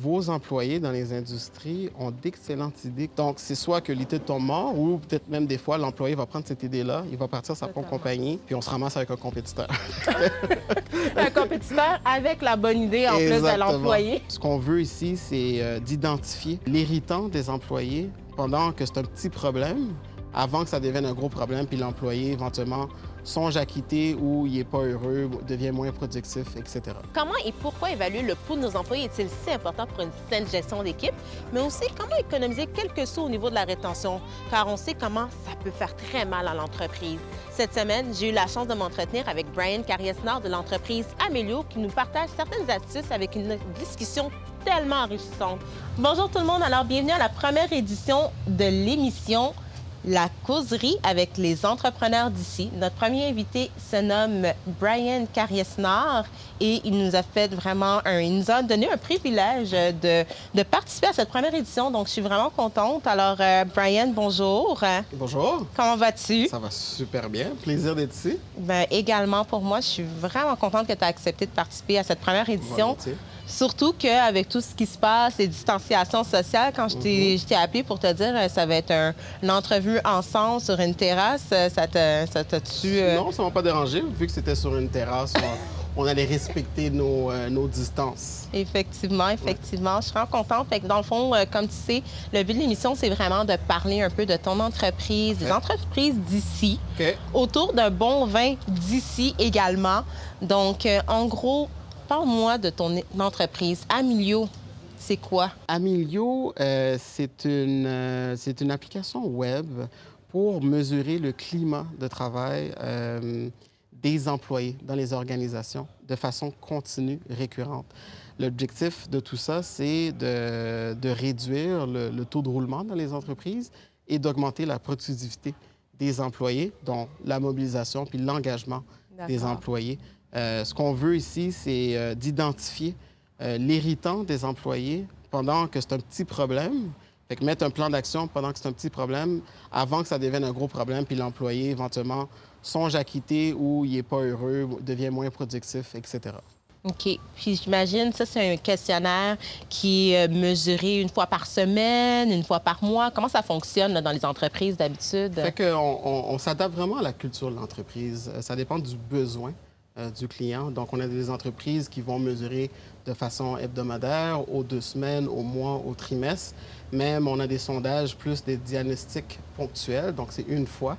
Vos employés dans les industries ont d'excellentes idées. Donc, c'est soit que l'idée tombe mort ou peut-être même des fois, l'employé va prendre cette idée-là, il va partir sa propre compagnie, puis on se ramasse avec un compétiteur. Un compétiteur avec la bonne idée en plus de l'employé. Ce qu'on veut ici, c'est d'identifier l'irritant des employés pendant que c'est un petit problème, avant que ça devienne un gros problème, puis l'employé, éventuellement, songe à quitter ou il n'est pas heureux, devient moins productif, etc. Comment et pourquoi évaluer le pouls de nos employés est-il si important pour une saine gestion d'équipe, mais aussi comment économiser quelques sous au niveau de la rétention, car on sait comment ça peut faire très mal à l'entreprise. Cette semaine, j'ai eu la chance de m'entretenir avec Brian Carriesnard de l'entreprise Amélio qui nous partage certaines astuces avec une discussion tellement enrichissante. Bonjour tout le monde, alors bienvenue à la première édition de l'émission La causerie avec les entrepreneurs d'ici. Notre premier invité se nomme Brian Carriesnard et il nous a donné un privilège de participer à cette première édition. Donc, je suis vraiment contente. Alors, Brian, bonjour. Bonjour. Comment vas-tu? Ça va super bien. Plaisir d'être ici. Bien, également pour moi, je suis vraiment contente que tu aies accepté de participer à cette première édition. Volontiers. Surtout qu'avec tout ce qui se passe, les distanciations sociales, quand je t'ai appelé pour te dire ça va être une entrevue ensemble sur une terrasse, ça t'a-tu... Non, ça ne m'a pas dérangé. Vu que c'était sur une terrasse, on allait respecter nos distances. Effectivement. Je suis vraiment contente. Fait que dans le fond, comme tu sais, le but de l'émission, c'est vraiment de parler un peu de ton entreprise, des entreprises d'ici, autour d'un bon vin d'ici également. Donc, en gros, parle-moi de ton entreprise. Amélio, c'est quoi? Amélio, c'est une application web pour mesurer le climat de travail des employés dans les organisations de façon continue, récurrente. L'objectif de tout ça, c'est de réduire le taux de roulement dans les entreprises et d'augmenter la productivité des employés, dont la mobilisation puis l'engagement des employés. Ce qu'on veut ici, c'est d'identifier l'irritant des employés pendant que c'est un petit problème. Fait que mettre un plan d'action pendant que c'est un petit problème, avant que ça devienne un gros problème, puis l'employé, éventuellement, songe à quitter ou il n'est pas heureux, devient moins productif, etc. OK. Puis j'imagine, ça, c'est un questionnaire qui est mesuré une fois par semaine, une fois par mois. Comment ça fonctionne là, dans les entreprises d'habitude? Fait qu'on s'adapte vraiment à la culture de l'entreprise. Ça dépend du besoin du client. Donc, on a des entreprises qui vont mesurer de façon hebdomadaire, aux 2 semaines, au mois, au trimestre. Même, on a des sondages plus des diagnostics ponctuels, donc c'est une fois.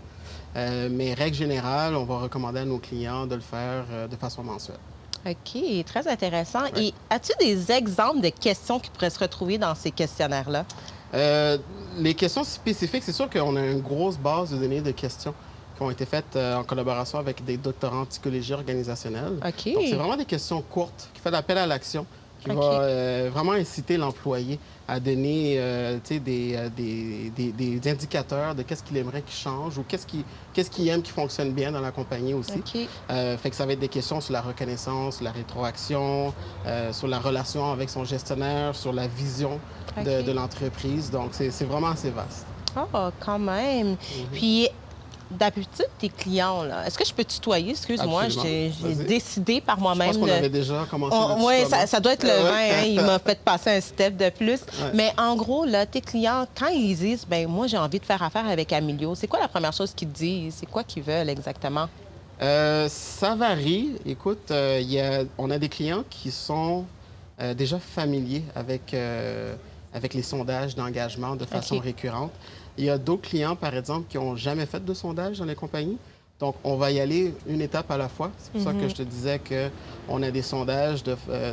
Mais règle générale, on va recommander à nos clients de le faire de façon mensuelle. OK, très intéressant. Ouais. Et as-tu des exemples de questions qui pourraient se retrouver dans ces questionnaires-là? Les questions spécifiques, c'est sûr qu'on a une grosse base de données de questions qui ont été faites en collaboration avec des doctorants en psychologie organisationnelle. OK. Donc, c'est vraiment des questions courtes qui font l'appel à l'action, qui va vraiment inciter l'employé à donner des indicateurs de qu'est-ce qu'il aimerait qu'il change ou qu'est-ce qu'il aime qui fonctionne bien dans la compagnie aussi. OK. Fait que ça va être des questions sur la reconnaissance, la rétroaction, sur la relation avec son gestionnaire, sur la vision de l'entreprise. Donc, c'est vraiment assez vaste. Oh, quand même. Puis, d'habitude, tes clients, là, est-ce que je peux tutoyer? Excuse-moi, Absolument. j'ai décidé par moi-même. Je pense qu'on avait déjà commencé le Oui, tutoiement. ça doit être le vin, hein, il m'a fait passer un step de plus. Ouais. Mais en gros, là, tes clients, quand ils disent, ben moi, j'ai envie de faire affaire avec Amélio, c'est quoi la première chose qu'ils te disent? C'est quoi qu'ils veulent exactement? Ça varie. Écoute, on a des clients qui sont déjà familiers avec les sondages d'engagement de façon récurrente. Il y a d'autres clients, par exemple, qui n'ont jamais fait de sondage dans les compagnies. Donc, on va y aller une étape à la fois. C'est pour ça que je te disais qu'on a des sondages,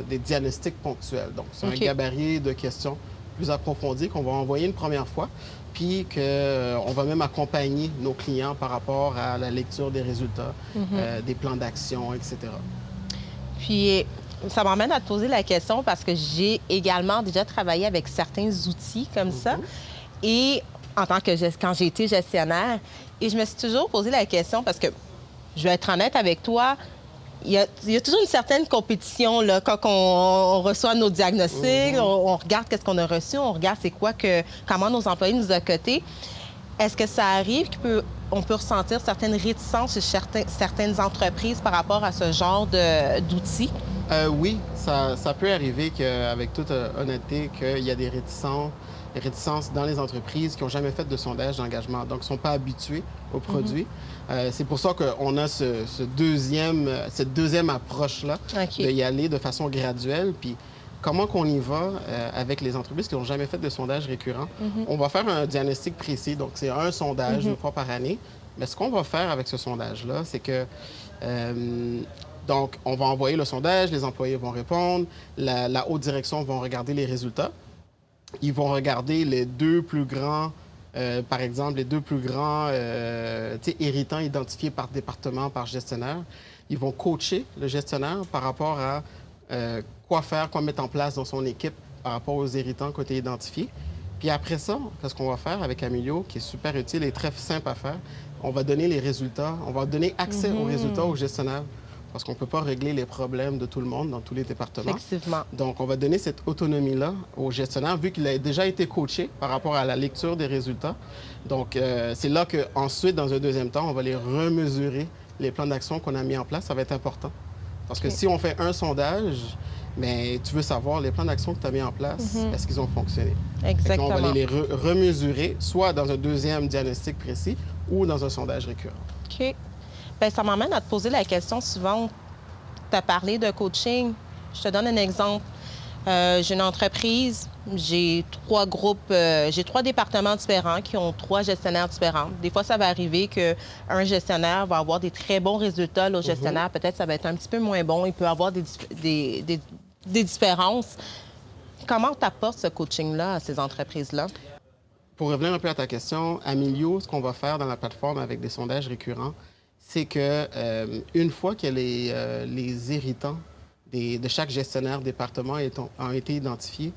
des diagnostics ponctuels. Donc, c'est un gabarit de questions plus approfondies qu'on va envoyer une première fois, puis qu'on va même accompagner nos clients par rapport à la lecture des résultats, des plans d'action, etc. Puis, ça m'emmène à te poser la question parce que j'ai également déjà travaillé avec certains outils comme ça. Et quand j'ai été gestionnaire, et je me suis toujours posé la question parce que, je vais être honnête avec toi, il y a toujours une certaine compétition là, quand on reçoit nos diagnostics, on regarde qu'est-ce qu'on a reçu, on regarde comment nos employés nous ont cotés. Est-ce que ça arrive qu'on peut ressentir certaines réticences chez certaines entreprises par rapport à ce genre d'outils? Oui, ça peut arriver qu'avec toute honnêteté, qu'il y a des réticences dans les entreprises qui n'ont jamais fait de sondage d'engagement, donc qui ne sont pas habitués aux produits. C'est pour ça qu'on a cette deuxième approche-là, OK. de y aller de façon graduelle. Puis comment qu'on y va avec les entreprises qui n'ont jamais fait de sondage récurrent? On va faire un diagnostic précis, donc c'est un sondage une fois par année. Mais ce qu'on va faire avec ce sondage-là, c'est que donc, on va envoyer le sondage, les employés vont répondre, la haute direction va regarder les résultats. Ils vont regarder les deux plus grands, par exemple, les deux plus grands irritants identifiés par département, par gestionnaire. Ils vont coacher le gestionnaire par rapport à quoi faire, quoi mettre en place dans son équipe par rapport aux irritants côté identifiés. Puis après ça, qu'est-ce qu'on va faire avec Amilio, qui est super utile et très simple à faire? On va donner les résultats, on va donner accès aux résultats au gestionnaire. Parce qu'on ne peut pas régler les problèmes de tout le monde dans tous les départements. Effectivement. Donc, on va donner cette autonomie-là au gestionnaire, vu qu'il a déjà été coaché par rapport à la lecture des résultats. Donc, c'est là qu'ensuite, dans un deuxième temps, on va les remesurer, les plans d'action qu'on a mis en place. Ça va être important. Parce que si on fait un sondage, mais tu veux savoir les plans d'action que tu as mis en place, est-ce qu'ils ont fonctionné? Exactement. On va aller les remesurer, soit dans un deuxième diagnostic précis ou dans un sondage récurrent. OK. Bien, ça m'amène à te poser la question suivante. Tu as parlé de coaching. Je te donne un exemple. J'ai une entreprise, j'ai trois groupes, j'ai trois départements différents qui ont trois gestionnaires différents. Des fois, ça va arriver qu'un gestionnaire va avoir des très bons résultats. L'autre gestionnaire, peut-être, ça va être un petit peu moins bon. Il peut avoir des différences. Comment tu apportes ce coaching-là à ces entreprises-là? Pour revenir un peu à ta question, Amilio, ce qu'on va faire dans la plateforme avec des sondages récurrents, c'est que une fois que les irritants de chaque gestionnaire département ont été identifiés,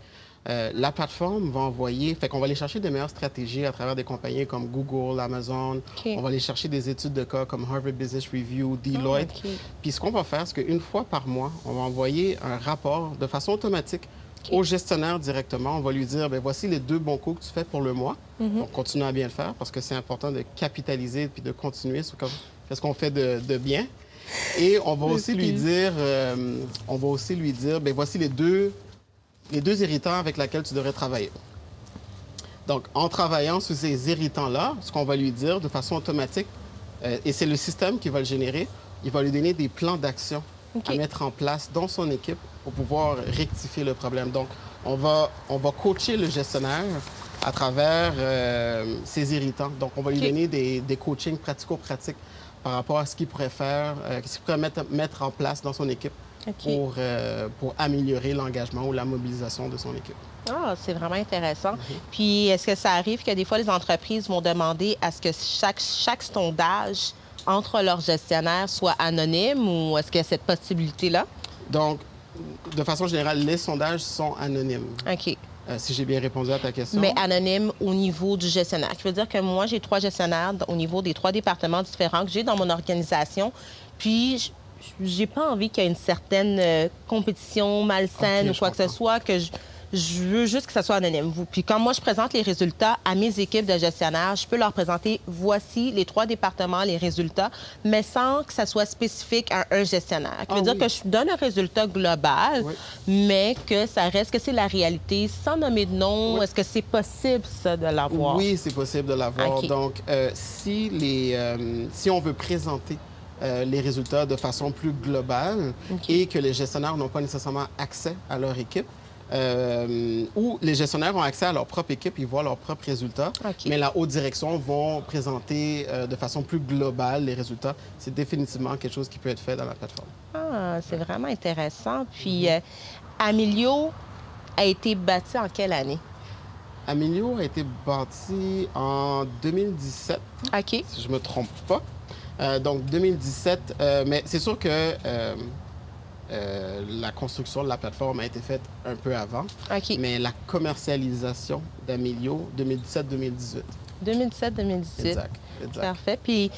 la plateforme va envoyer... Fait qu'on va aller chercher des meilleures stratégies à travers des compagnies comme Google, Amazon. OK. On va aller chercher des études de cas comme Harvard Business Review, Deloitte. OK. Puis ce qu'on va faire, c'est qu'une fois par mois, on va envoyer un rapport de façon automatique au gestionnaire directement. On va lui dire, bien, voici les 2 bons coups que tu fais pour le mois. Donc, continue à bien le faire parce que c'est important de capitaliser puis de continuer sur ce qu'on fait de bien. Et on va aussi lui dire, bien, voici les deux irritants avec lesquels tu devrais travailler. Donc, en travaillant sur ces irritants-là, ce qu'on va lui dire de façon automatique, et c'est le système qui va le générer, il va lui donner des plans d'action à mettre en place dans son équipe pour pouvoir rectifier le problème. Donc, on va coacher le gestionnaire à travers ces irritants. Donc, on va lui donner des coachings pratico-pratiques par rapport à ce qu'il pourrait faire, ce qu'il pourrait mettre en place dans son équipe pour améliorer l'engagement ou la mobilisation de son équipe. Ah, c'est vraiment intéressant. Puis, est-ce que ça arrive que des fois, les entreprises vont demander à ce que chaque sondage entre leurs gestionnaires soit anonyme ou est-ce qu'il y a cette possibilité-là? Donc, de façon générale, les sondages sont anonymes. OK. Si j'ai bien répondu à ta question. Mais anonyme au niveau du gestionnaire. Je veux dire que moi, j'ai 3 gestionnaires au niveau des 3 départements différents que j'ai dans mon organisation. Puis, j'ai pas envie qu'il y ait une certaine compétition malsaine ou quoi que ce soit, que je veux juste que ça soit anonyme. Puis quand moi, je présente les résultats à mes équipes de gestionnaires, je peux leur présenter, voici les 3 départements, les résultats, mais sans que ça soit spécifique à un gestionnaire. Ça veut dire que je donne un résultat global, mais que ça reste que c'est la réalité, sans nommer de nom. Est-ce que c'est possible, ça, de l'avoir? Oui, c'est possible de l'avoir. Donc, si on veut présenter les résultats de façon plus globale et que les gestionnaires n'ont pas nécessairement accès à leur équipe, ou les gestionnaires ont accès à leur propre équipe, ils voient leurs propres résultats, mais la haute direction vont présenter de façon plus globale les résultats. C'est définitivement quelque chose qui peut être fait dans la plateforme. Ah, c'est vraiment intéressant. Puis, Amilio a été bâti en quelle année? Amilio a été bâti en 2017, si je ne me trompe pas. Donc, 2017, mais c'est sûr que la construction de la plateforme a été faite un peu avant, mais la commercialisation d'Amilio, 2017-2018. 2017-2018. Exact. Parfait. Puis,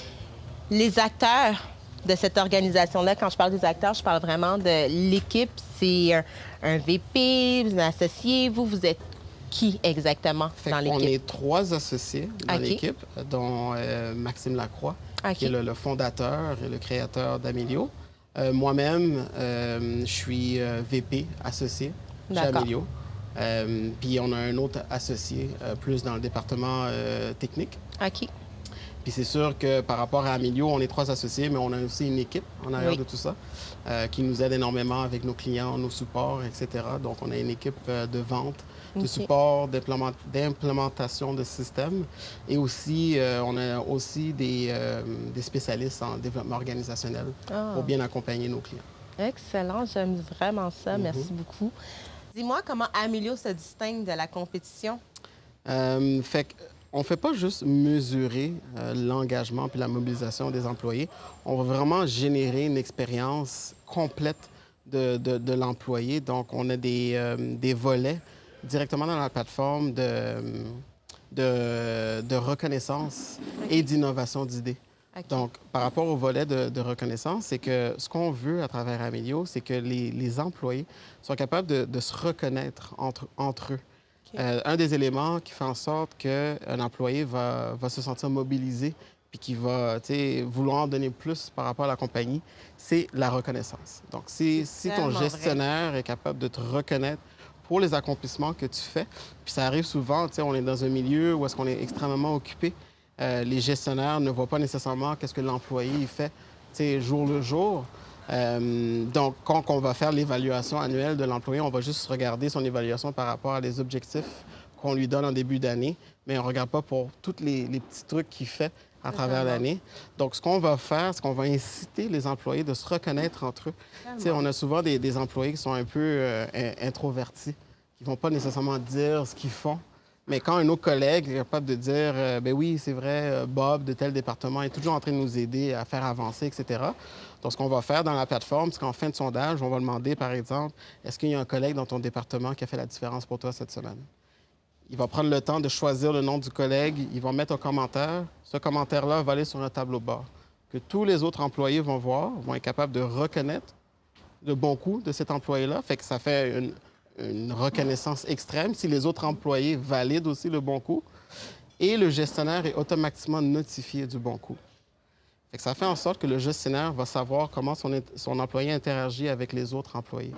les acteurs de cette organisation-là, quand je parle des acteurs, je parle vraiment de l'équipe. C'est un VP, un associé. Vous êtes qui exactement dans l'équipe? On est 3 associés dans l'équipe, dont Maxime Lacroix, qui est le fondateur et le créateur d'Amilio. Moi-même, je suis VP associé chez D'accord. Amélio. Puis on a un autre associé plus dans le département technique. OK. Puis c'est sûr que par rapport à Amélio, on est 3 associés, mais on a aussi une équipe en arrière Oui. de tout ça qui nous aide énormément avec nos clients, nos supports, etc. Donc on a une équipe de vente, de OK. support, d'implémentation de systèmes et aussi on a aussi des spécialistes en développement organisationnel pour Ah, bien accompagner nos clients. excellent. J'aime vraiment ça. Mhm. Merci beaucoup. Dis-moi comment Amélio se distingue de la compétition. Fait on ne fait pas juste mesurer l'engagement puis la mobilisation des employés. On va vraiment générer une expérience complète de l'employé. Donc, on a des volets directement dans la plateforme de reconnaissance et d'innovation d'idées. OK. Donc, par rapport au volet de reconnaissance, c'est que ce qu'on veut à travers Amélio, c'est que les employés soient capables de se reconnaître entre eux. OK. Un des éléments qui fait en sorte qu'un employé va se sentir mobilisé puis qui va vouloir en donner plus par rapport à la compagnie, c'est la reconnaissance. Donc, si ton Tellement vrai. gestionnaire est capable de te reconnaître pour les accomplissements que tu fais, puis ça arrive souvent, on est dans un milieu où est-ce qu'on est extrêmement occupé, les gestionnaires ne voient pas nécessairement qu'est-ce que l'employé il fait jour le jour. Donc, quand on va faire l'évaluation annuelle de l'employé, on va juste regarder son évaluation par rapport à les objectifs qu'on lui donne en début d'année, mais on ne regarde pas pour tous les petits trucs qu'il fait à travers Totalement. l'année. Donc, ce qu'on va faire, c'est qu'on va inciter les employés de se reconnaître entre eux. On a souvent des employés qui sont un peu introvertis, qui ne vont pas nécessairement dire ce qu'ils font. Mais quand un autre collègue est capable de dire ben oui, c'est vrai, Bob de tel département est toujours en train de nous aider à faire avancer, etc. Donc, ce qu'on va faire dans la plateforme, c'est qu'en fin de sondage, on va demander, par exemple, est-ce qu'il y a un collègue dans ton département qui a fait la différence pour toi cette semaine? Il va prendre le temps de choisir le nom du collègue, il va mettre un commentaire. Ce commentaire-là va aller sur un tableau de bord que tous les autres employés vont voir, vont être capables de reconnaître le bon coup de cet employé-là. Fait que ça fait une reconnaissance extrême si les autres employés valident aussi le bon coup. Et le gestionnaire est automatiquement notifié du bon coup. Fait que ça fait en sorte que le gestionnaire va savoir comment son employé interagit avec les autres employés.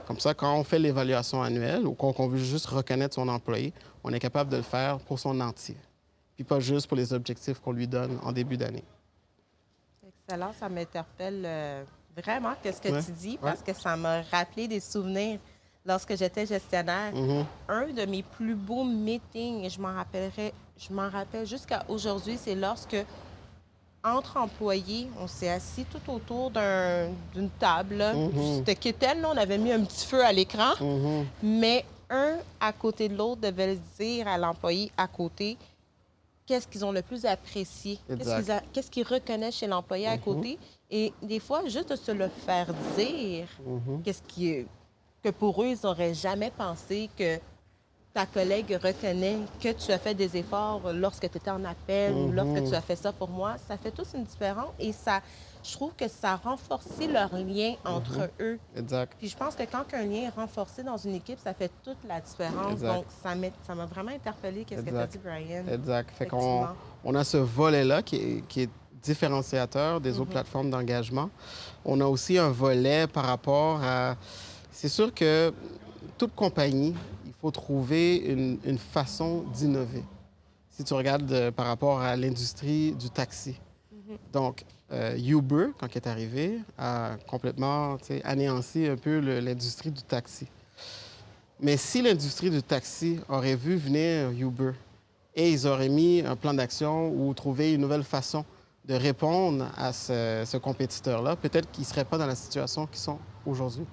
Comme ça, quand on fait l'évaluation annuelle ou quand on veut juste reconnaître son employé, on est capable de le faire pour son entier. Puis pas juste pour les objectifs qu'on lui donne en début d'année. Excellent. Ça m'interpelle vraiment qu'est-ce que Ouais. tu dis Ouais. parce que ça m'a rappelé des souvenirs lorsque j'étais gestionnaire. Mhm. Un de mes plus beaux meetings, et je m'en rappelle jusqu'à aujourd'hui, c'est lorsque, entre employés, on s'est assis tout autour d'une table. Là. Mhm. C'était quétaine, là, on avait mis un petit feu à l'écran, Mhm. mais un à côté de l'autre devait dire à l'employé à côté qu'est-ce qu'ils ont le plus apprécié, Exact. qu'est-ce qu'ils reconnaissent chez l'employé à côté. Et des fois, juste de se le faire dire, Mhm. que pour eux, ils n'auraient jamais pensé que ta collègue reconnaît que tu as fait des efforts lorsque tu étais en appel ou lorsque tu as fait ça pour moi. Ça fait tous une différence et ça, je trouve que ça a renforcé leur lien entre eux. Exact. Puis je pense que quand un lien est renforcé dans une équipe, ça fait toute la différence. Exact. Donc, ça m'a vraiment interpellé qu'est-ce que tu as Exact. dit, Brian. Exact. Fait qu'on Effectivement. on a ce volet-là qui est différenciateur des autres plateformes d'engagement. On a aussi un volet par rapport à... C'est sûr que toute compagnie, il faut trouver une façon d'innover. Si tu regardes par rapport à l'industrie du taxi. Donc, Uber, quand il est arrivé, a complètement anéanci un peu l'industrie du taxi. Mais si l'industrie du taxi aurait vu venir Uber et ils auraient mis un plan d'action ou trouvé une nouvelle façon de répondre à ce compétiteur-là, peut-être qu'ils ne seraient pas dans la situation qu'ils sont aujourd'hui.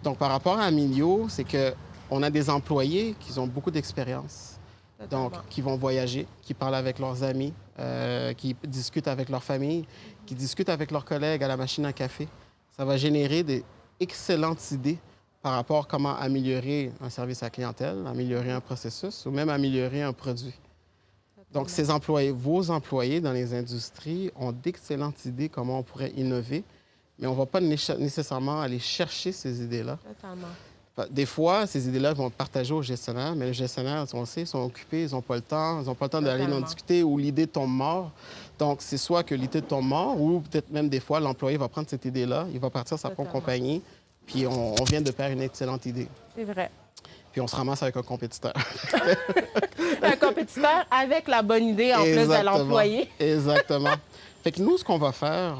Donc, par rapport à Amilio, c'est qu'on a des employés qui ont beaucoup d'expérience, donc Totalement. qui vont voyager, qui parlent avec leurs amis, qui discutent avec leur famille, qui discutent avec leurs collègues à la machine à café. Ça va générer des excellentes idées par rapport à comment améliorer un service à clientèle, améliorer un processus ou même améliorer un produit. Donc, ces employés, vos employés dans les industries ont d'excellentes idées comment on pourrait innover, mais on ne va pas nécessairement aller chercher ces idées-là. Totalement. Des fois, ces idées-là vont être partagées aux gestionnaires, mais les gestionnaires, on le sait, sont occupés, ils n'ont pas le temps, ils n'ont pas le temps d'aller en Totalement. discuter ou l'idée tombe mort. Donc, c'est soit que l'idée tombe mort ou peut-être même des fois, l'employé va prendre cette idée-là, il va partir sa propre Totalement. compagnie, puis on vient de perdre une excellente idée. C'est vrai. Puis on se ramasse avec un compétiteur. Un compétiteur avec la bonne idée en plus de Exactement. l'employé. Exactement. Fait que nous, ce qu'on va faire,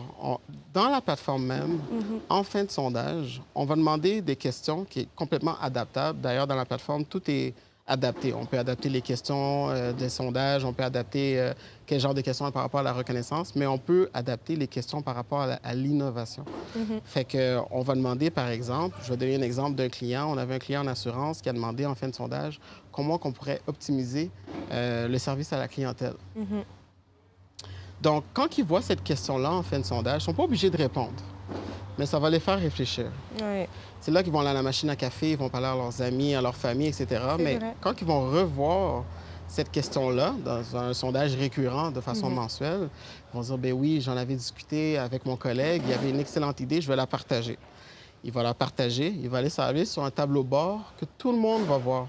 dans la plateforme même, en fin de sondage, on va demander des questions qui sont complètement adaptables. D'ailleurs, dans la plateforme, tout est adapté. On peut adapter les questions des sondages, on peut adapter quel genre de questions par rapport à la reconnaissance, mais on peut adapter les questions par rapport à l'innovation. Fait que on va demander, par exemple, je vais donner un exemple d'un client. On avait un client en assurance qui a demandé en fin de sondage comment on pourrait optimiser le service à la clientèle. Donc, quand ils voient cette question-là en fin de sondage, ils ne sont pas obligés de répondre, mais ça va les faire réfléchir. Oui, C'est là qu'ils vont aller à la machine à café, ils vont parler à leurs amis, à leur famille, etc. c'est Mais vrai. quand ils vont revoir cette question-là dans un sondage récurrent de façon mensuelle, ils vont dire, ben oui, j'en avais discuté avec mon collègue, il y avait une excellente idée, je vais la partager. Il va la partager, il va aller servir sur un tableau bord que tout le monde va voir.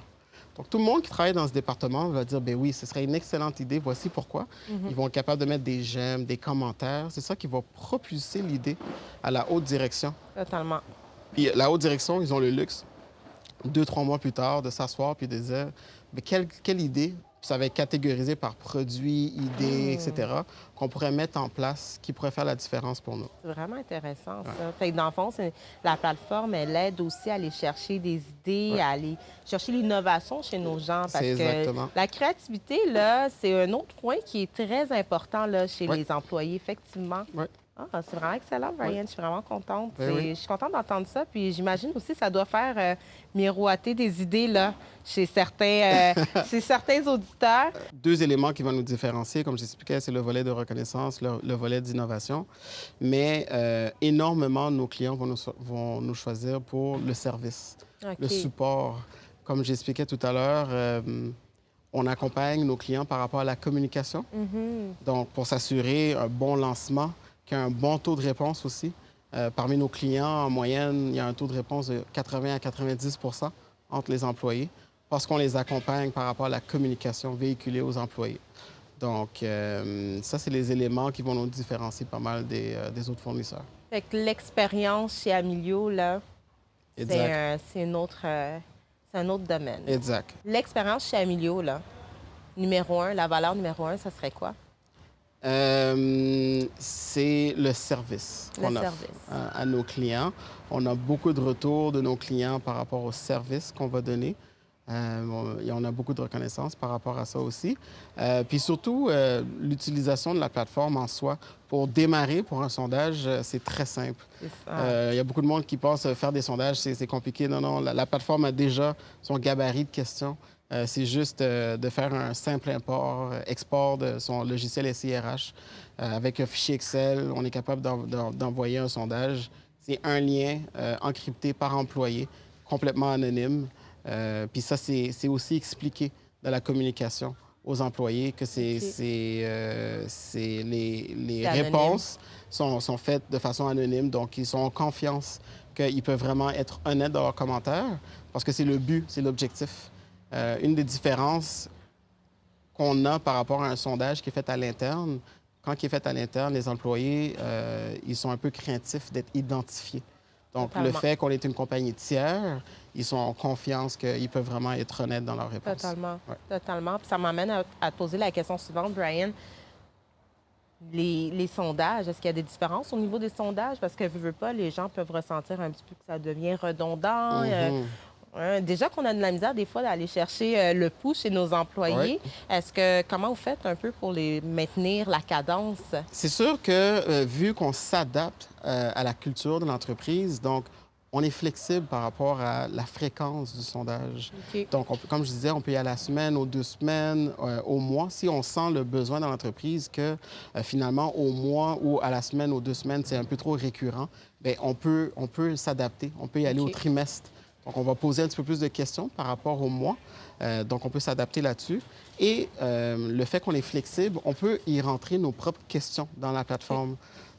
Donc, tout le monde qui travaille dans ce département va dire, ben oui, ce serait une excellente idée, voici pourquoi. Ils vont être capables de mettre des j'aime, des commentaires. C'est ça qui va propulser l'idée à la haute direction. Totalement. Puis la haute direction, ils ont le luxe, 2, 3 mois plus tard, de s'asseoir puis de dire, mais quelle idée, puis ça va être catégorisé par produit, idée, etc., qu'on pourrait mettre en place, qui pourrait faire la différence pour nous. C'est vraiment intéressant, ça. Fait que dans le fond, la plateforme, elle aide aussi à aller chercher des idées, à aller chercher l'innovation chez nos gens. Parce C'est que exactement. la créativité, là, c'est un autre point qui est très important là, chez Ouais. les employés, effectivement. Ouais. Ah, c'est vraiment excellent, Brian. Je suis vraiment contente. Ben oui. Je suis contente d'entendre ça. Puis j'imagine aussi que ça doit faire miroiter des idées là, chez certains auditeurs. 2 éléments qui vont nous différencier, comme j'expliquais, c'est le volet de reconnaissance, le volet d'innovation. Mais énormément de nos clients vont nous choisir pour le service, le OK. support. Comme j'expliquais tout à l'heure, on accompagne nos clients par rapport à la communication. Donc, pour s'assurer un bon lancement, qu'il y a un bon taux de réponse aussi. Parmi nos clients, en moyenne, il y a un taux de réponse de 80 à 90 entre les employés parce qu'on les accompagne par rapport à la communication véhiculée aux employés. Donc, ça, c'est les éléments qui vont nous différencier pas mal des autres fournisseurs. Fait que l'expérience chez Amilio, là, Exact. c'est un autre domaine. Exact. L'expérience chez Amilio, là, numéro 1, la valeur numéro 1, ça serait quoi? C'est le service Le qu'on offre service. à nos clients. On a beaucoup de retours de nos clients par rapport au service qu'on va donner. Et on a beaucoup de reconnaissance par rapport à ça aussi. Puis surtout, l'utilisation de la plateforme en soi. Pour démarrer pour un sondage, c'est très simple. C'est ça. Il y a beaucoup de monde qui pense faire des sondages, c'est compliqué. Non, non, la plateforme a déjà son gabarit de questions. C'est juste de faire un simple export de son logiciel SIRH avec un fichier Excel. On est capable d'envoyer un sondage. C'est un lien encrypté par employé, complètement anonyme. Puis ça, c'est aussi expliqué dans la communication aux employés que les C'est anonyme. réponses sont faites de façon anonyme. Donc, ils sont en confiance qu'ils peuvent vraiment être honnêtes dans leurs commentaires parce que c'est le but, c'est l'objectif. Une des différences qu'on a par rapport à un sondage qui est fait à l'interne, quand il est fait à l'interne, les employés, ils sont un peu craintifs d'être identifiés. Donc, Totalement. le fait qu'on est une compagnie tiers, ils sont en confiance qu'ils peuvent vraiment être honnêtes dans leurs réponses. Totalement. Ouais. Totalement. Puis ça m'amène à te poser la question suivante, Brian. Les sondages, est-ce qu'il y a des différences au niveau des sondages? Parce que, veux pas, les gens peuvent ressentir un petit peu que ça devient redondant. Déjà qu'on a de la misère des fois d'aller chercher le pouls chez nos employés. Comment vous faites un peu pour les maintenir la cadence? C'est sûr que vu qu'on s'adapte à la culture de l'entreprise, donc on est flexible par rapport à la fréquence du sondage. OK. Donc, comme je disais, on peut y aller à la semaine, aux 2 semaines, au mois. Si on sent le besoin dans l'entreprise que finalement, au mois ou à la semaine, aux 2 semaines, c'est un peu trop récurrent, bien, on peut s'adapter. On peut y aller OK. au trimestre. Donc, on va poser un petit peu plus de questions par rapport au mois. Donc, on peut s'adapter là-dessus. Et le fait qu'on est flexible, on peut y rentrer nos propres questions dans la plateforme.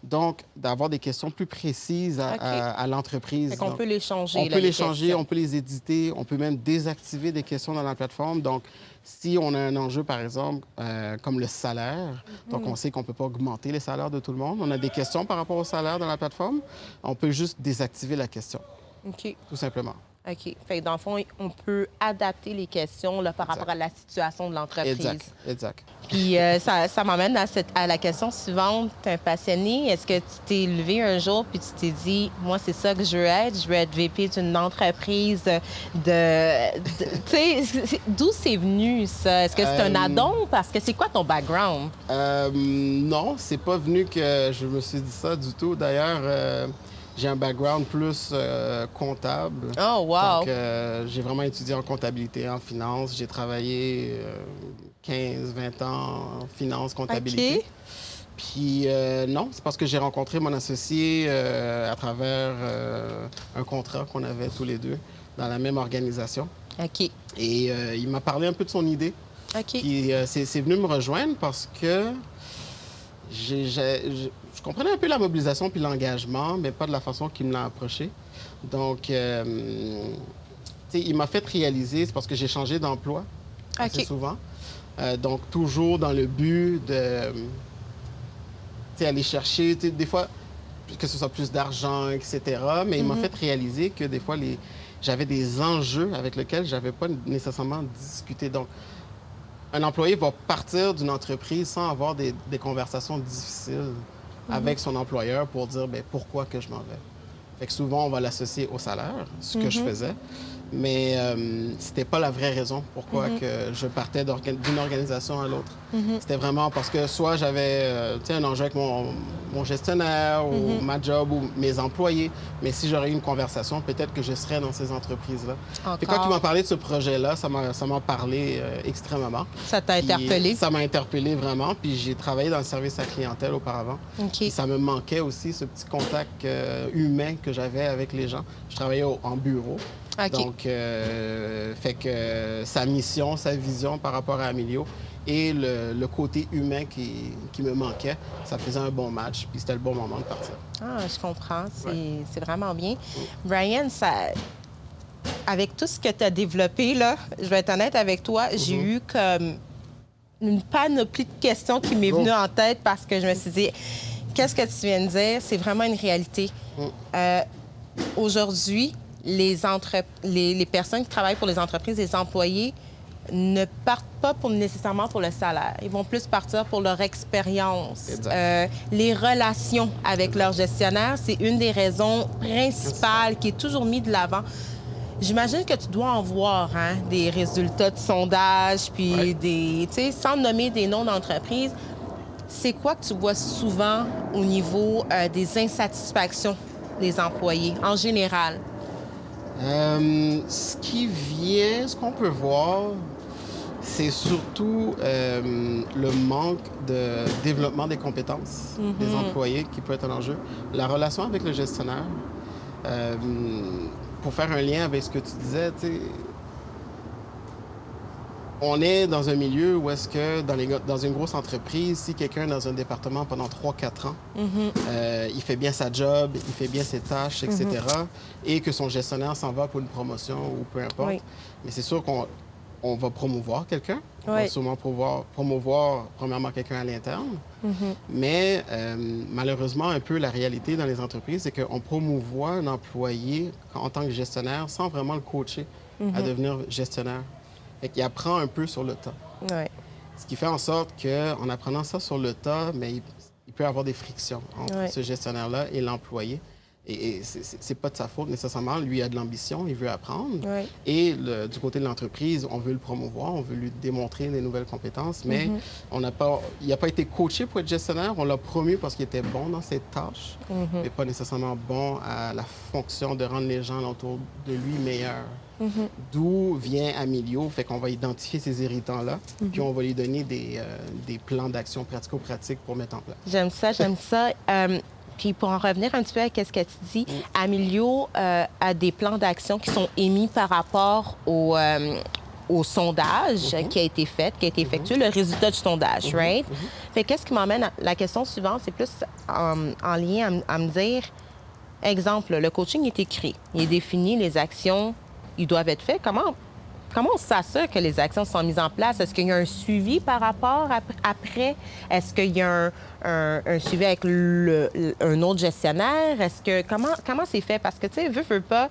Donc, d'avoir des questions plus précises à l'entreprise. Fait qu'on peut les changer. On peut les changer, on peut les éditer, on peut même désactiver des questions dans la plateforme. Donc, si on a un enjeu, par exemple, comme le salaire, donc on sait qu'on ne peut pas augmenter les salaires de tout le monde, on a des questions par rapport au salaire dans la plateforme, on peut juste désactiver la question. OK. Tout simplement. OK. Fait que dans le fond, on peut adapter les questions là, par rapport à la situation de l'entreprise. Exact. Puis ça m'amène à la question suivante. Tu es un passionné. Est-ce que tu t'es levé un jour puis tu t'es dit, moi, c'est ça que je veux être? Je veux être VP d'une entreprise de tu sais, d'où c'est venu, ça? Est-ce que c'est un add-on? Parce que c'est quoi ton background? Non, c'est pas venu que je me suis dit ça du tout. D'ailleurs, j'ai un background plus comptable. Oh, wow! Donc, j'ai vraiment étudié en comptabilité, en finance. J'ai travaillé 15-20 ans en finance, comptabilité. OK. Puis non, c'est parce que j'ai rencontré mon associé à travers un contrat qu'on avait tous les deux dans la même organisation. OK. Et il m'a parlé un peu de son idée. OK. Puis c'est venu me rejoindre parce que je comprenais un peu la mobilisation puis l'engagement, mais pas de la façon qu'il me l'a approché. Donc, tu sais, il m'a fait réaliser, c'est parce que j'ai changé d'emploi assez souvent. Donc, toujours dans le but de, tu sais, aller chercher, tu sais, des fois, que ce soit plus d'argent, etc. Mais il m'a fait réaliser que des fois, j'avais des enjeux avec lesquels je n'avais pas nécessairement discuté. Donc, un employé va partir d'une entreprise sans avoir des conversations difficiles avec son employeur pour dire bien, pourquoi que je m'en vais. Fait que souvent, on va l'associer au salaire, ce que je faisais. Mais c'était pas la vraie raison pourquoi que je partais d'une organisation à l'autre. C'était vraiment parce que soit j'avais un enjeu avec mon gestionnaire ou ma job ou mes employés, mais si j'aurais eu une conversation, peut-être que je serais dans ces entreprises-là. Et quand il m'a parlé de ce projet-là, ça m'a parlé extrêmement. Ça t'a interpellé? Ça m'a interpellé vraiment. Puis j'ai travaillé dans le service à la clientèle auparavant. OK. Ça me manquait aussi, ce petit contact humain que j'avais avec les gens. Je travaillais en bureau. OK. Donc, fait que sa mission, sa vision par rapport à Amilio et le côté humain qui me manquait, ça faisait un bon match, puis c'était le bon moment de partir. Ah, je comprends. C'est vraiment bien. Brian, avec tout ce que tu as développé, là, je vais être honnête avec toi, j'ai eu comme une panoplie de questions qui m'est venue en tête parce que je me suis dit, qu'est-ce que tu viens de dire? C'est vraiment une réalité. Aujourd'hui, les personnes qui travaillent pour les entreprises, les employés, ne partent pas nécessairement pour le salaire. Ils vont plus partir pour leur expérience. Les relations avec leur gestionnaire, c'est une des raisons principales qui est toujours mise de l'avant. J'imagine que tu dois en voir des résultats de sondage, puis tu sais, sans nommer des noms d'entreprises. C'est quoi que tu vois souvent au niveau des insatisfactions des employés en général? Ce qu'on peut voir, c'est surtout le manque de développement des compétences des employés qui peut être un enjeu. La relation avec le gestionnaire, pour faire un lien avec ce que tu disais, tu sais, on est dans un milieu où est-ce que dans une grosse entreprise, si quelqu'un est dans un département pendant 3-4 ans, il fait bien sa job, il fait bien ses tâches, etc., et que son gestionnaire s'en va pour une promotion ou peu importe, mais c'est sûr qu'on va promouvoir quelqu'un. On va sûrement promouvoir premièrement quelqu'un à l'interne. Mais malheureusement, un peu la réalité dans les entreprises, c'est qu'on promouvoit un employé en tant que gestionnaire sans vraiment le coacher à devenir gestionnaire. Fait qu'il apprend un peu sur le tas. Ce qui fait en sorte qu'en apprenant ça sur le tas, mais il peut y avoir des frictions entre ce gestionnaire-là et l'employé. Et c'est pas de sa faute nécessairement. Lui a de l'ambition, il veut apprendre. Et du côté de l'entreprise, on veut le promouvoir, on veut lui démontrer les nouvelles compétences, mais il n'a pas été coaché pour être gestionnaire. On l'a promu parce qu'il était bon dans ses tâches, mais pas nécessairement bon à la fonction de rendre les gens autour de lui meilleurs. D'où vient Amilio, fait qu'on va identifier ces irritants-là, puis on va lui donner des plans d'action pratico-pratiques pour mettre en place. J'aime ça, j'aime ça. Puis pour en revenir un petit peu à ce que tu dis, Amilio a des plans d'action qui sont émis par rapport au sondage qui a été fait, qui a été effectué, le résultat du sondage, right? Fait qu'est-ce qui m'emmène à la question suivante, c'est plus en lien à me dire, exemple, le coaching est écrit, il est défini, les actions, ils doivent être faites. Comment on s'assure que les actions sont mises en place? Est-ce qu'il y a un suivi par rapport après? Est-ce qu'il y a un suivi avec un autre gestionnaire? Comment c'est fait? Parce que, tu sais, veux pas,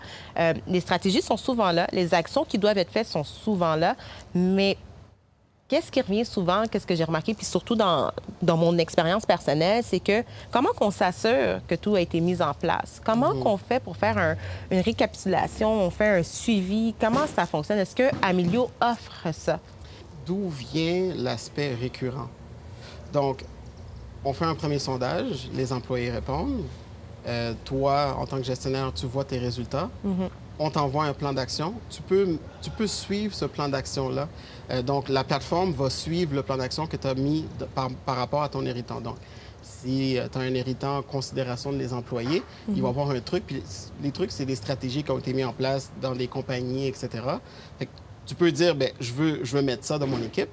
les stratégies sont souvent là, les actions qui doivent être faites sont souvent là, mais qu'est-ce qui revient souvent, qu'est-ce que j'ai remarqué, puis surtout dans mon expérience personnelle, c'est que comment qu'on s'assure que tout a été mis en place? Comment qu'on fait pour faire une récapitulation, on fait un suivi? Comment ça fonctionne? Est-ce que Amélio offre ça? D'où vient l'aspect récurrent? Donc, on fait un premier sondage, les employés répondent. Toi, en tant que gestionnaire, tu vois tes résultats. On t'envoie un plan d'action. Tu peux suivre ce plan d'action-là. Donc, la plateforme va suivre le plan d'action que tu as mis par rapport à ton héritant. Donc, si tu as un héritant en considération de les employés, il va y avoir un truc. Puis les trucs, c'est des stratégies qui ont été mises en place dans des compagnies, etc. Fait que tu peux dire, bien, je veux mettre ça dans mon équipe.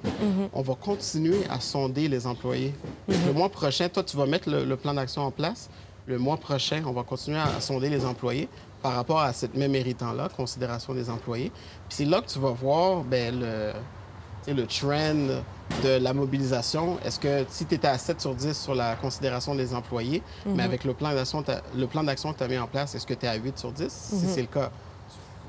On va continuer à sonder les employés. Le mois prochain, toi, tu vas mettre le plan d'action en place. Le mois prochain, on va continuer à sonder les employés par rapport à cette même héritant-là, considération des employés. Puis c'est là que tu vas voir bien, le trend de la mobilisation. Est-ce que si tu étais à 7 sur 10 sur la considération des employés, mais avec le plan d'action que tu as mis en place, est-ce que tu es à 8 sur 10? Si c'est le cas,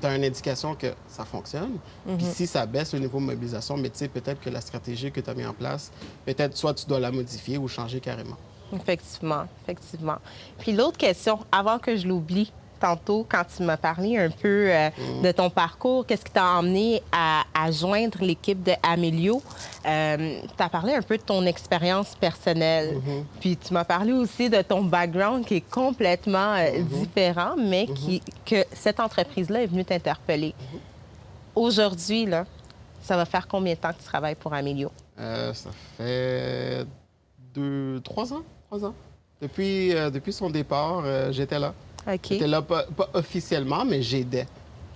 tu as une indication que ça fonctionne. Puis si ça baisse le niveau de mobilisation, mais tu sais, peut-être que la stratégie que tu as mis en place, peut-être soit tu dois la modifier ou changer carrément. Effectivement, effectivement. Puis l'autre question, avant que je l'oublie, tantôt, quand tu m'as parlé un peu de ton parcours, qu'est-ce qui t'a emmené à joindre l'équipe de Amélio? Tu as parlé un peu de ton expérience personnelle. Puis tu m'as parlé aussi de ton background qui est complètement différent, mais que cette entreprise-là est venue t'interpeller. Aujourd'hui, là, ça va faire combien de temps que tu travailles pour Amélio? Ça fait 3 ans. 3 ans. Depuis son départ, j'étais là. OK. J'étais là, pas officiellement, mais j'aidais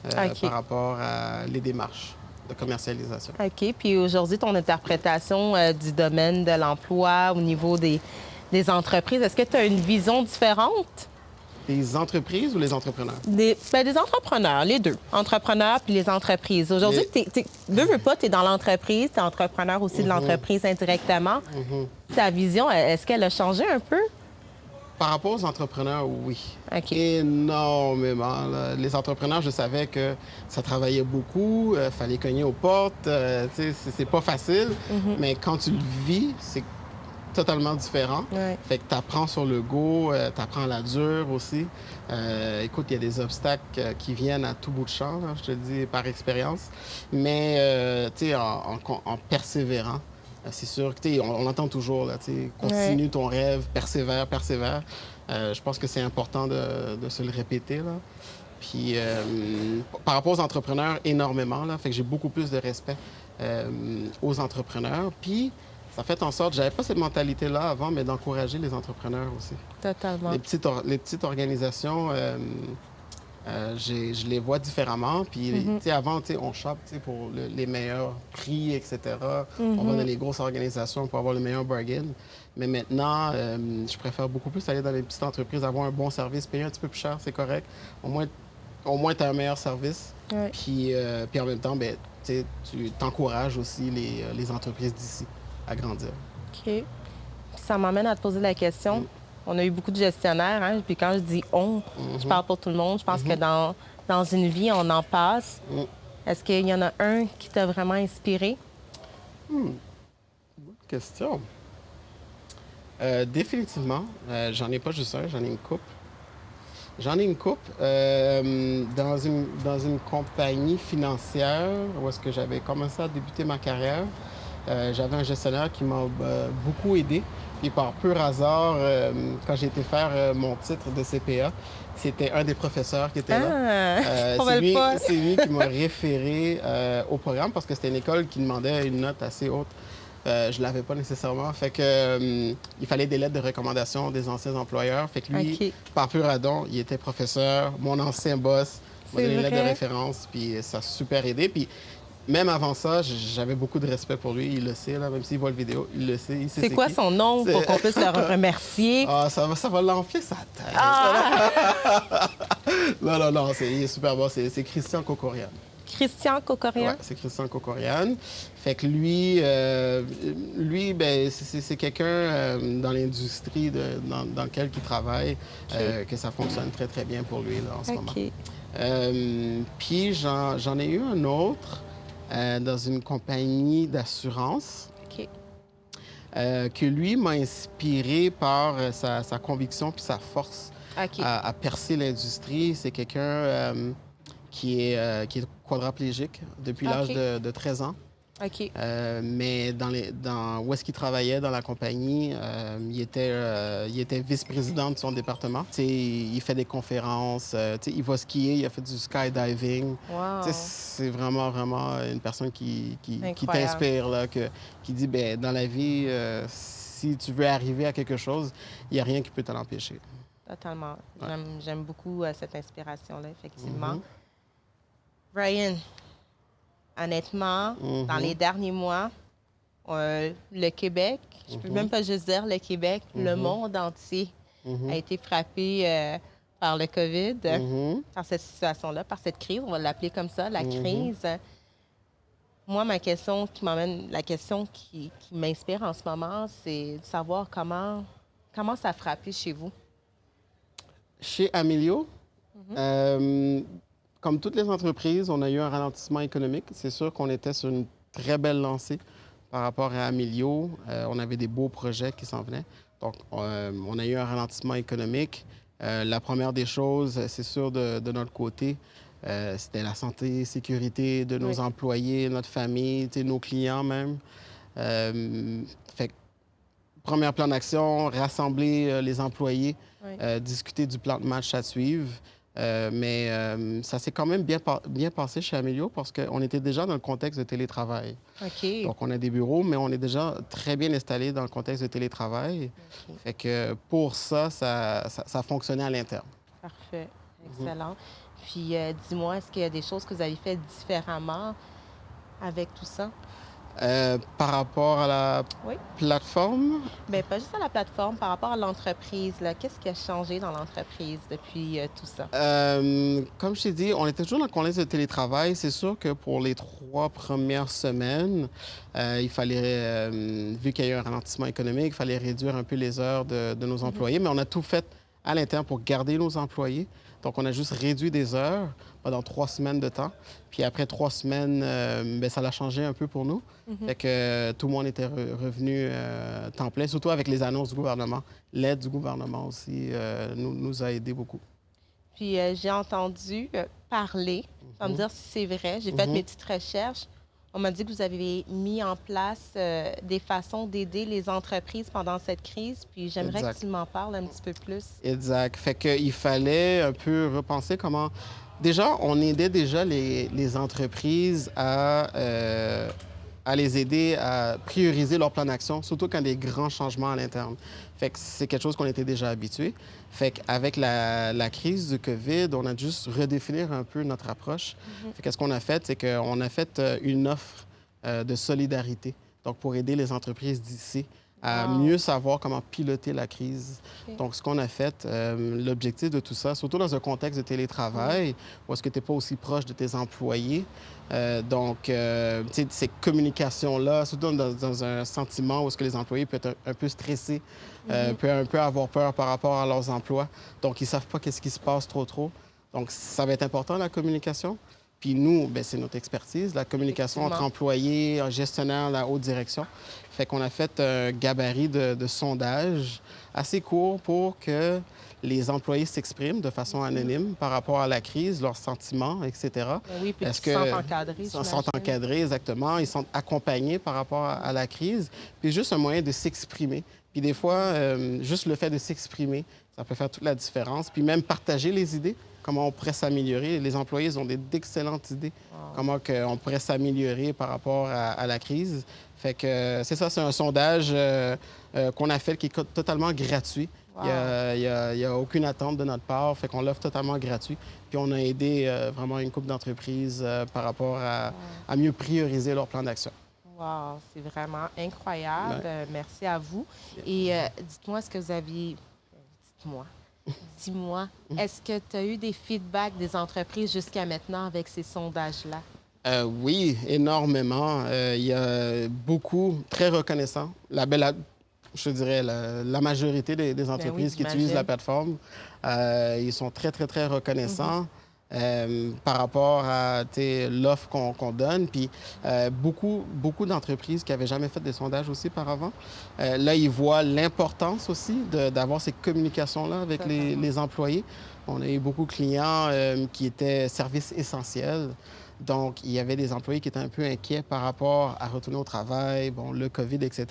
OK. par rapport à les démarches de commercialisation. OK. Puis aujourd'hui, ton interprétation du domaine de l'emploi au niveau des entreprises, est-ce que tu as une vision différente? Les entreprises ou les entrepreneurs? Des entrepreneurs, les deux. Entrepreneurs puis les entreprises. Aujourd'hui, veux pas, tu es dans l'entreprise, tu es entrepreneur aussi de l'entreprise indirectement. Ta vision, est-ce qu'elle a changé un peu? Par rapport aux entrepreneurs, oui. OK. Énormément. Là. Les entrepreneurs, je savais que ça travaillait beaucoup, fallait cogner aux portes, c'est pas facile, mais quand tu le vis, c'est totalement différent. Ouais. Fait que tu apprends sur le go, tu apprends la dure aussi. Écoute, il y a des obstacles qui viennent à tout bout de champ, là, je te le dis par expérience, mais tu sais, en persévérant. C'est sûr que on l'entend toujours, là, continue ton rêve, persévère, persévère. Je pense que c'est important de se le répéter. Là. Puis, par rapport aux entrepreneurs, énormément. Là, fait que j'ai beaucoup plus de respect aux entrepreneurs. Puis, ça fait en sorte, j'avais pas cette mentalité-là avant, mais d'encourager les entrepreneurs aussi. Totalement. Les petites organisations, je les vois différemment. Puis, tu sais, avant, on chope pour les meilleurs prix, etc. On va dans les grosses organisations pour avoir le meilleur bargain. Mais maintenant, je préfère beaucoup plus aller dans les petites entreprises, avoir un bon service, payer un petit peu plus cher, c'est correct. Au moins tu as un meilleur service. Ouais. Puis en même temps, ben, tu t'encourages aussi les entreprises d'ici à grandir. OK. Puis ça m'amène à te poser la question. On a eu beaucoup de gestionnaires, hein? Puis quand je dis « on », je parle pour tout le monde. Je pense que dans une vie, on en passe. Est-ce qu'il y en a un qui t'a vraiment inspiré? Bonne question. Définitivement. J'en ai pas juste un, j'en ai une couple. J'en ai une couple dans une compagnie financière où est-ce que j'avais commencé à débuter ma carrière. J'avais un gestionnaire qui m'a beaucoup aidé. Puis par pur hasard, quand j'ai été faire mon titre de CPA, c'était un des professeurs qui était là. C'est lui qui m'a référé au programme parce que c'était une école qui demandait une note assez haute. Je ne l'avais pas nécessairement. Fait que, il fallait des lettres de recommandation des anciens employeurs. Fait que lui, par pur hasard, il était professeur. Mon ancien boss m'a donné une lettre de référence. Puis ça a super aidé. Puis Même avant ça, j'avais beaucoup de respect pour lui. Il le sait, là, même s'il voit le vidéo, il le sait, il sait C'est quoi qui. son nom pour qu'on puisse le remercier? Ah, ça va l'enfler sa tête. Ah! Non, non, non, il est super bon. C'est Christian Cocorian. Christian Cocorian? Ouais, c'est Christian Cocorian. Fait que lui, ben, c'est quelqu'un dans l'industrie dans laquelle il travaille, que ça fonctionne très, très bien pour lui là, en ce moment. Puis j'en ai eu un autre dans une compagnie d'assurance que lui m'a inspiré par sa conviction puis sa force à percer l'industrie. C'est quelqu'un qui est quadraplégique depuis l'âge de 13 ans. Mais où est-ce qu'il travaillait dans la compagnie, il était vice-président de son département. Il fait des conférences, il va skier, il a fait du skydiving. Wow. C'est vraiment, vraiment une personne qui t'inspire, là, qui dit, ben dans la vie, si tu veux arriver à quelque chose, il n'y a rien qui peut t'en empêcher. Totalement. Ouais. J'aime beaucoup cette inspiration-là, effectivement. Brian, honnêtement, dans les derniers mois, le Québec, je ne peux même pas juste dire le Québec, le monde entier a été frappé par le COVID, par cette situation-là, par cette crise, on va l'appeler comme ça, la crise. Moi, la question qui m'inspire en ce moment, c'est de savoir comment ça a frappé chez vous. Chez Amélio, comme toutes les entreprises, on a eu un ralentissement économique. C'est sûr qu'on était sur une très belle lancée par rapport à Amélio. On avait des beaux projets qui s'en venaient. Donc, on a eu un ralentissement économique. La première des choses, c'est sûr, de notre côté, c'était la santé, sécurité de nos employés, notre famille, nos clients même. Fait que, premier plan d'action, rassembler les employés, discuter du plan de match à suivre. Mais ça s'est quand même bien passé chez Amélio parce qu'on était déjà dans le contexte de télétravail. Donc, on a des bureaux, mais on est déjà très bien installé dans le contexte de télétravail. Fait que pour ça fonctionnait à l'interne. Parfait. Excellent. Puis, dis-moi, est-ce qu'il y a des choses que vous avez faites différemment avec tout ça? Par rapport à la plateforme? Bien, pas juste à la plateforme, par rapport à l'entreprise. Qu'est-ce qui a changé dans l'entreprise depuis tout ça? Comme je t'ai dit, on était toujours dans le contexte de télétravail. C'est sûr que pour les 3 premières semaines, il fallait, vu qu'il y a eu un ralentissement économique, il fallait réduire un peu les heures de nos employés. Mais on a tout fait à l'interne pour garder nos employés. Donc, on a juste réduit des heures pendant 3 semaines de temps. Puis après 3 semaines, ça l'a changé un peu pour nous. Fait que tout le monde était revenu temps plein, surtout avec les annonces du gouvernement. L'aide du gouvernement aussi nous a aidés beaucoup. Puis j'ai entendu parler, sans me dire si c'est vrai, j'ai fait mes petites recherches. On m'a dit que vous avez mis en place des façons d'aider les entreprises pendant cette crise, puis j'aimerais que tu m'en parles un petit peu plus. Exact. Fait qu'il fallait un peu repenser comment... Déjà, on aidait déjà les entreprises à les aider à prioriser leur plan d'action, surtout quand il y a des grands changements à l'interne. Fait que c'est quelque chose qu'on était déjà habitué. Fait qu'avec la crise du COVID, on a juste redéfinir un peu notre approche. Fait que ce qu'on a fait, c'est qu'on a fait une offre de solidarité, donc pour aider les entreprises d'ici à mieux savoir comment piloter la crise. Donc, ce qu'on a fait, l'objectif de tout ça, surtout dans un contexte de télétravail, où est-ce que tu n'es pas aussi proche de tes employés, ces communications-là, surtout dans un sentiment où est-ce que les employés peuvent être un peu stressés, peuvent un peu avoir peur par rapport à leurs emplois. Donc, ils ne savent pas qu'est-ce qui se passe trop. Donc, ça va être important, la communication. Puis nous, c'est notre expertise, la communication entre employés, gestionnaires, la haute direction. Fait qu'on a fait un gabarit de sondage assez court pour que les employés s'expriment de façon anonyme par rapport à la crise, leurs sentiments, etc. Oui, puis ils se sentent encadrés. Ils se sentent encadrés, exactement. Ils sont accompagnés par rapport à la crise. Puis juste un moyen de s'exprimer. Puis des fois, juste le fait de s'exprimer, ça peut faire toute la différence. Puis même partager les idées. comment on pourrait s'améliorer. Les employés, ils ont d'excellentes idées, comment on pourrait s'améliorer par rapport à la crise. Fait que c'est ça, c'est un sondage qu'on a fait qui est totalement gratuit. Wow. Il y a aucune attente de notre part, fait qu'on l'offre totalement gratuit. Puis on a aidé vraiment une couple d'entreprises par rapport à mieux prioriser leur plan d'action. Wow, c'est vraiment incroyable. Ouais. Merci à vous. Et dites-moi, est-ce que vous aviez... Dites-moi. Dis-moi, est-ce que tu as eu des feedbacks des entreprises jusqu'à maintenant avec ces sondages-là? Oui, énormément. Il y a beaucoup, très reconnaissants. Je dirais, la majorité des entreprises qui utilisent la plateforme, ils sont très, très, très reconnaissants par rapport à l'offre qu'on donne. Puis beaucoup d'entreprises qui n'avaient jamais fait des sondages aussi par avant, là, ils voient l'importance aussi d'avoir ces communications-là avec les employés. On a eu beaucoup de clients qui étaient services essentiels. Donc, il y avait des employés qui étaient un peu inquiets par rapport à retourner au travail, bon, le COVID, etc.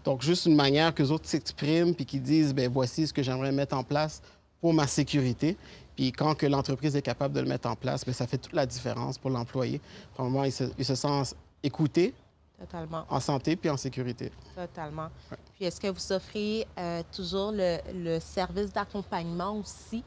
Donc, juste une manière qu'eux autres s'expriment puis qu'ils disent, bien, voici ce que j'aimerais mettre en place pour ma sécurité. Puis quand que l'entreprise est capable de le mettre en place, bien, ça fait toute la différence pour l'employé. Vraiment, il se sent écouté, Totalement. en santé puis en sécurité. Totalement. Ouais. Puis, est-ce que vous offrez toujours le service d'accompagnement aussi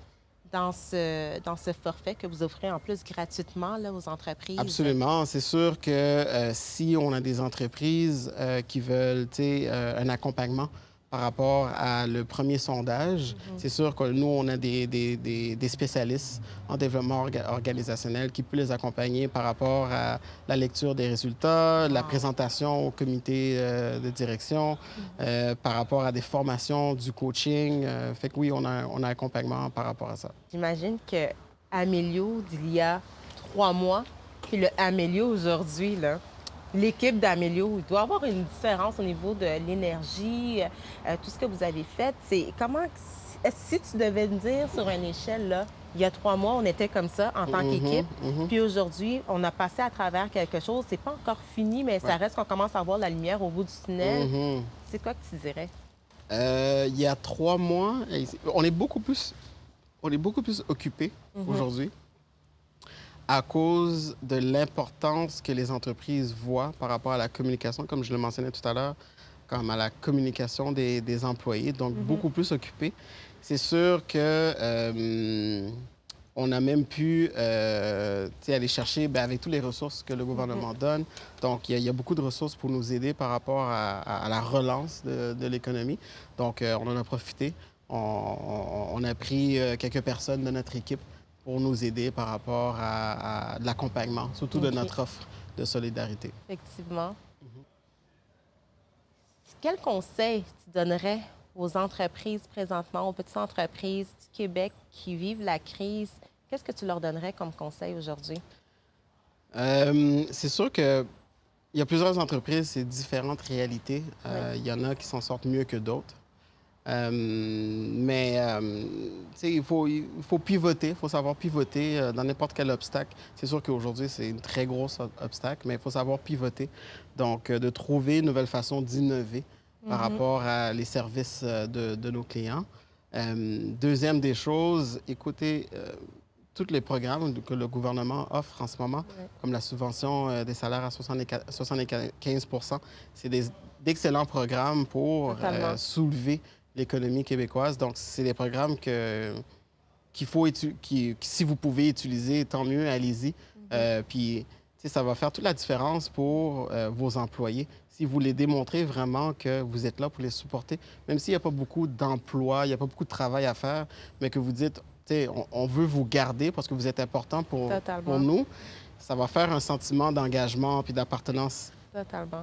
dans ce forfait que vous offrez en plus gratuitement là, aux entreprises? Absolument. C'est sûr que si on a des entreprises qui veulent un accompagnement par rapport à le premier sondage, c'est sûr que nous, on a des spécialistes en développement organisationnel qui peuvent les accompagner par rapport à la lecture des résultats, la présentation au comité de direction, par rapport à des formations, du coaching. Fait que oui, on a un accompagnement par rapport à ça. J'imagine que Amélio d'il y a 3 mois, puis le Amélio aujourd'hui, là, l'équipe d'Amélio, il doit y avoir une différence au niveau de l'énergie, tout ce que vous avez fait. C'est comment, si tu devais me dire sur une échelle, là, il y a 3 mois, on était comme ça en tant qu'équipe, puis aujourd'hui, on a passé à travers quelque chose. C'est pas encore fini, mais ça reste qu'on commence à voir la lumière au bout du tunnel. C'est quoi que tu dirais? Il y a 3 mois, on est beaucoup plus occupés aujourd'hui, à cause de l'importance que les entreprises voient par rapport à la communication, comme je le mentionnais tout à l'heure, comme à la communication des employés, donc beaucoup plus occupés. C'est sûr que on a même pu aller chercher avec toutes les ressources que le gouvernement donne. Donc, il y a beaucoup de ressources pour nous aider par rapport à la relance de l'économie. Donc, on en a profité. On a pris quelques personnes de notre équipe pour nous aider par rapport à de l'accompagnement, surtout de notre offre de solidarité. Effectivement. Quel conseil tu donnerais aux entreprises présentement, aux petites entreprises du Québec qui vivent la crise? Qu'est-ce que tu leur donnerais comme conseil aujourd'hui? C'est sûr qu'il y a plusieurs entreprises, c'est différentes réalités. Il y en a qui s'en sortent mieux que d'autres. Il faut pivoter, il faut savoir pivoter dans n'importe quel obstacle. C'est sûr qu'aujourd'hui, c'est une très grosse obstacle, mais il faut savoir pivoter. Donc, de trouver une nouvelle façon d'innover par rapport à les services de nos clients. Deuxième des choses, écoutez tous les programmes que le gouvernement offre en ce moment, comme la subvention des salaires à 75 %. C'est d'excellents programmes pour soulever l'économie québécoise. Donc, c'est des programmes si vous pouvez utiliser, tant mieux, allez-y. Puis, ça va faire toute la différence pour vos employés. Si vous les démontrez vraiment que vous êtes là pour les supporter, même s'il n'y a pas beaucoup d'emplois, il n'y a pas beaucoup de travail à faire, mais que vous dites, on veut vous garder parce que vous êtes important pour nous, ça va faire un sentiment d'engagement puis d'appartenance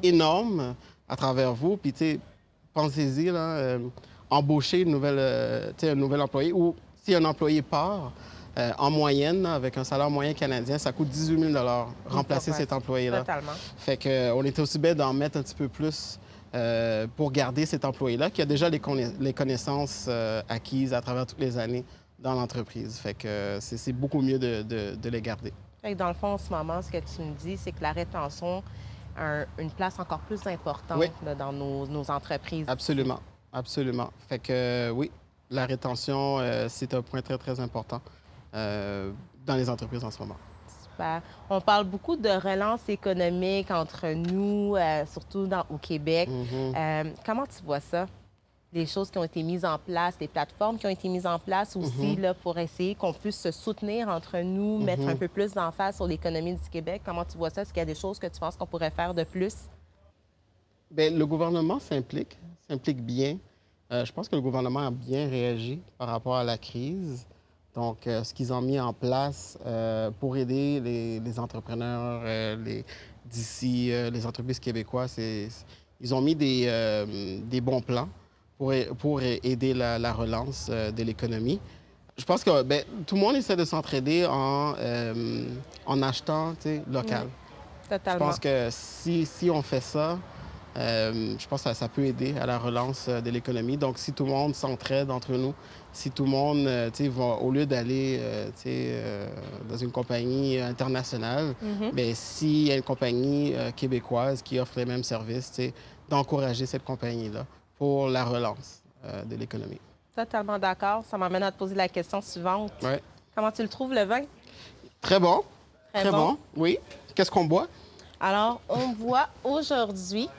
énorme à travers vous. Puis, pensez-y, là, embaucher un nouvel employé ou si un employé part, en moyenne, là, avec un salaire moyen canadien, ça coûte 18 000 remplacer cet employé-là. Totalement. Fait qu'on est aussi bien d'en mettre un petit peu plus pour garder cet employé-là qui a déjà les connaissances acquises à travers toutes les années dans l'entreprise. Fait que c'est beaucoup mieux de les garder. Fait que dans le fond, en ce moment, ce que tu me dis, c'est que la rétention a une place encore plus importante là, dans nos entreprises. Absolument. Absolument. Fait que oui, la rétention, c'est un point très, très important dans les entreprises en ce moment. Super. On parle beaucoup de relance économique entre nous, surtout au Québec. Comment tu vois ça? Les choses qui ont été mises en place, les plateformes qui ont été mises en place aussi là, pour essayer qu'on puisse se soutenir entre nous, mettre un peu plus d'emphase sur l'économie du Québec. Comment tu vois ça? Est-ce qu'il y a des choses que tu penses qu'on pourrait faire de plus? Bien, le gouvernement s'implique bien. Je pense que le gouvernement a bien réagi par rapport à la crise. Donc, ce qu'ils ont mis en place pour aider les entrepreneurs d'ici, les entreprises québécoises, ils ont mis des bons plans pour aider la relance de l'économie. Je pense que ben, tout le monde essaie de s'entraider en achetant local. Je Totalement. pense que si on fait ça, je pense que ça peut aider à la relance de l'économie. Donc, si tout le monde s'entraide entre nous, si tout le monde, va, au lieu d'aller dans une compagnie internationale, bien, s'il y a une compagnie québécoise qui offre les mêmes services, d'encourager cette compagnie-là pour la relance de l'économie. Totalement d'accord. Ça m'amène à te poser la question suivante. Ouais. Comment tu le trouves, le vin? Très bon. Très bon. Oui. Qu'est-ce qu'on boit? Alors, on boit aujourd'hui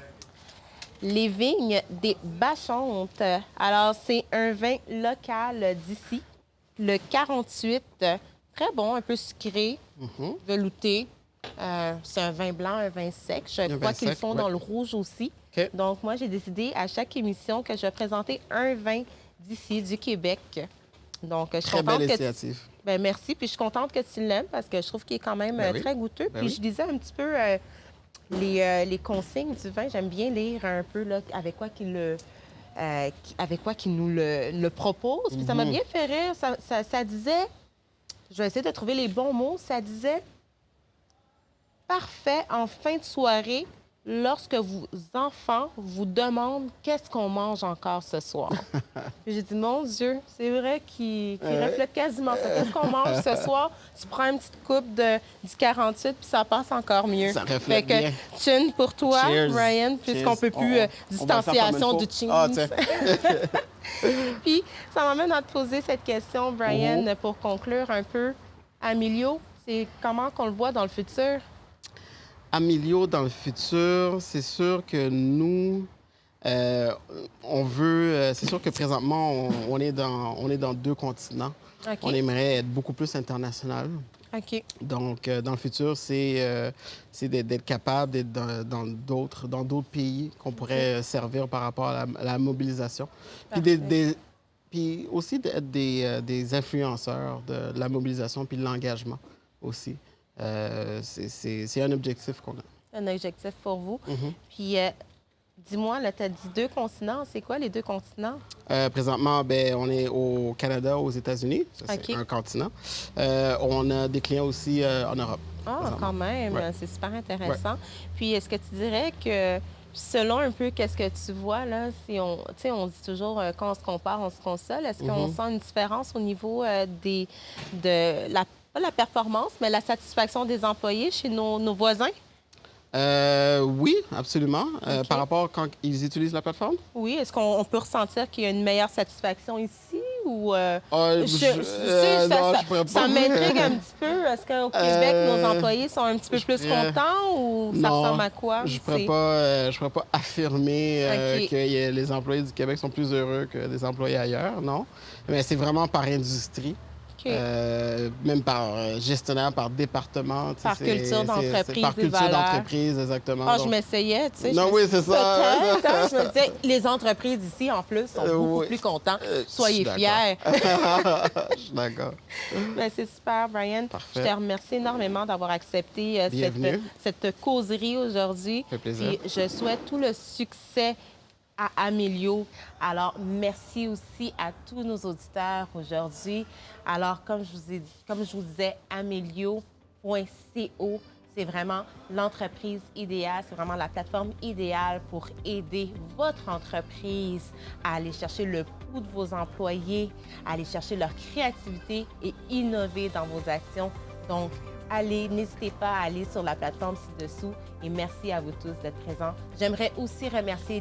les vignes des Bachantes. Alors, c'est un vin local d'ici, le 48. Très bon, un peu sucré, velouté. C'est un vin blanc, un vin sec. Je crois qu'ils le font dans le rouge aussi. OK. Donc, moi, j'ai décidé à chaque émission que je vais présenter un vin d'ici, du Québec. Donc, je suis Très contente belle que initiative. Bien, merci. Puis je suis contente que tu l'aimes parce que je trouve qu'il est quand même Ben oui. très goûteux. Ben Puis oui. je lisais un petit peu les consignes du vin. J'aime bien lire un peu là, avec quoi qu'il nous le propose. Puis ça m'a bien fait rire. Ça disait, je vais essayer de trouver les bons mots, ça disait « Parfait en fin de soirée lorsque vos enfants vous demandent qu'est-ce qu'on mange encore ce soir. » Puis j'ai dit « Mon Dieu, c'est vrai qu'il reflète quasiment ça. Qu'est-ce qu'on mange ce soir? Tu prends une petite coupe du 48 puis ça passe encore mieux. » Ça reflète Fait que, bien. chin pour toi, Cheers. Brian, puisqu'on Cheers. peut plus On va le faire distanciation comme du il faut. cheese. Ah, tiens. Puis ça m'amène à te poser cette question, Brian, pour conclure un peu. Amilio, c'est comment qu'on le voit dans le futur? Amilio, dans le futur, c'est sûr que nous, on veut... c'est sûr que présentement, on est dans 2 continents. OK. On aimerait être beaucoup plus international. OK. Donc, dans le futur, c'est d'être capable d'être dans d'autres pays qu'on pourrait servir par rapport à la mobilisation. Puis aussi d'être des influenceurs de la mobilisation puis de l'engagement aussi. C'est un objectif qu'on a. Un objectif pour vous. Puis, dis-moi, là, tu as dit 2 continents. C'est quoi les 2 continents? Présentement, ben, on est au Canada, aux États-Unis. Ça, c'est OK. un continent. On a des clients aussi en Europe. Ah, présentement. quand même, Ouais. c'est super intéressant. Puis, est-ce que tu dirais que, selon un peu qu'est-ce que tu vois, là, si on, tu sais, on dit toujours quand on se compare, on se console, est-ce qu'on sent une différence au niveau pas la performance, mais la satisfaction des employés chez nos voisins? Oui, absolument. OK. Par rapport quand ils utilisent la plateforme? Oui, est-ce qu'on peut ressentir qu'il y a une meilleure satisfaction ici ou... Ah, non, je pourrais pas. ça m'intrigue un petit peu. Est-ce qu'au Québec, nos employés sont un petit peu plus pourrais- contents ou ça Non, ressemble à quoi? Je ne pourrais pas affirmer OK. que les employés du Québec sont plus heureux que des employés ailleurs, non. Mais c'est vraiment par industrie. OK. Même par gestionnaire, par département. Tu sais, Par culture d'entreprise, par des culture valeurs. d'entreprise, exactement. Ah, Donc, je m'essayais, tu sais. Non, je me oui, suis c'est dit, ça. peut-être, hein, je me disais, les entreprises ici, en plus, sont beaucoup Oui. plus contents. je Soyez suis fiers. Je suis d'accord. Ben, c'est super, Brian. Parfait. Je te remercie énormément d'avoir accepté Bienvenue. cette causerie aujourd'hui. Ça fait plaisir. Puis je souhaite tout le succès à Amilio. Alors, merci aussi à tous nos auditeurs aujourd'hui. Alors, comme je vous disais, amilio.co, c'est vraiment l'entreprise idéale, c'est vraiment la plateforme idéale pour aider votre entreprise à aller chercher le pouls de vos employés, à aller chercher leur créativité et innover dans vos actions. Donc, n'hésitez pas à aller sur la plateforme ci-dessous et merci à vous tous d'être présents. J'aimerais aussi remercier